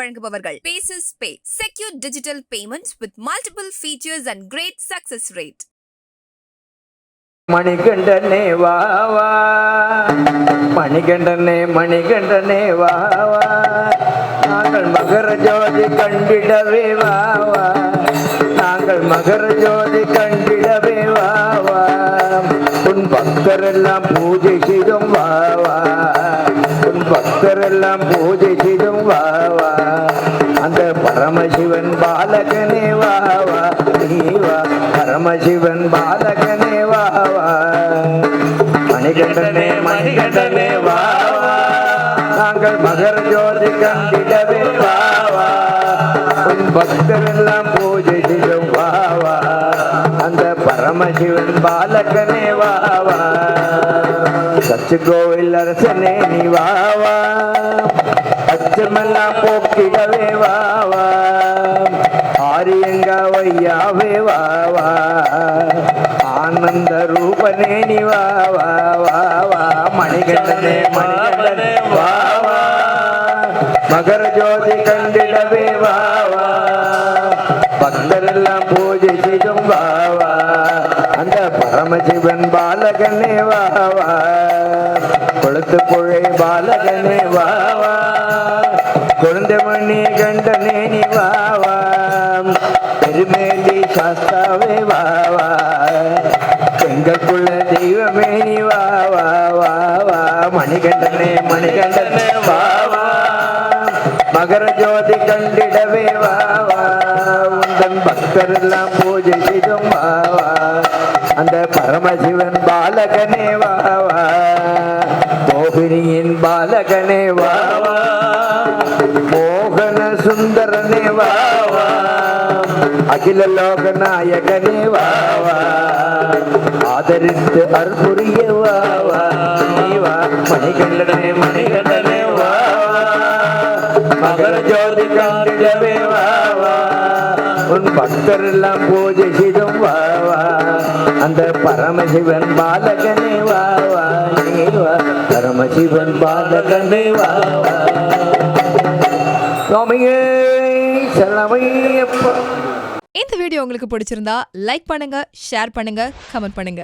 வழங்குபவர்கள் Paces Pay, secure digital payments with multiple features and great success rate. மணிகண்டனே வாவா, மணிகண்டனே மணிகண்டனே வாவா, நாங்கள் மகர ஜோதி கண்டிடவே வாவா, நாங்கள் மகர ஜோதி கண்டிடவே வாவா, உன் பக்தரெல்லாம் பூஜை செய்தும் வாவா, உன் பக்தரெல்லாம் பூஜை செய்தும் வாவா, அந்த பரமசிவன் பாலகனே வாவா, நீவா பரமசிவன் பாலகனே வாவா, மணிகண்டனே மணிகண்டனே வாவா, நாங்கள் மகர ஜோதி கண்டிடவே வாவா, உன் பக்தரெல்லாம் பூஜை செய்யும் வாவா, அந்த பரமசிவன் பாலகனே வாவா, சச்சு கோவில் அரசனே நீ வாவா, அச்சமெல்லாம் போக்கிடவே வாவா, ஆரியங்க வையாவே வாவா, ஆனந்த ரூபனே நீ வாவா வாவா, மணிகண்டனே மணிகண்டனே வாவா, மகர ஜோதி கண்டிடவே வாவா, பக்தரெல்லாம் பூஜை செய்தும் வாவா, அந்த பரமசிவன் பாலகனே வாவா, கொளுத்து புழை பாலகனே வாவா, குழந்தைமணி கண்டனே நீ வாவா, பெருமேலி சாஸ்தாவே வாவா, எங்களுக்குள்ள தெய்வமே நீ வாவா வாவா, மணிகண்டனே மணிகண்டனே வாவா, மகர ஜோதி கண்டிடவே வாவா, உந்தன் பக்தரெல்லாம் பூஜை செய்தும் வாவா, அந்த பரமசிவன் பாலகனே வாவா, மோகினியின் பாலகனே வாவா, மோகன சுந்தரனே வாவா, அகில லோக நாயகனே வாவா, ஆதரித்து அற்புரிய வாவா, நீவா மணிகண்டனே மணிகண்டனே வாவா, மகர ஜோதி கண்டிடவே வாவா, உன் பக்தரெல்லாம் பூஜை செய்தும் வாவா, அந்த பரமசிவன் பாலகனே வாவா, நீவா பரமசிவன் பாலகனே வாவா, சுவாமியே சரணமையப்பா. இந்த வீடியோ உங்களுக்கு பிடிச்சிருந்தா லைக் பண்ணுங்க, ஷேர் பண்ணுங்க, கமெண்ட் பண்ணுங்க.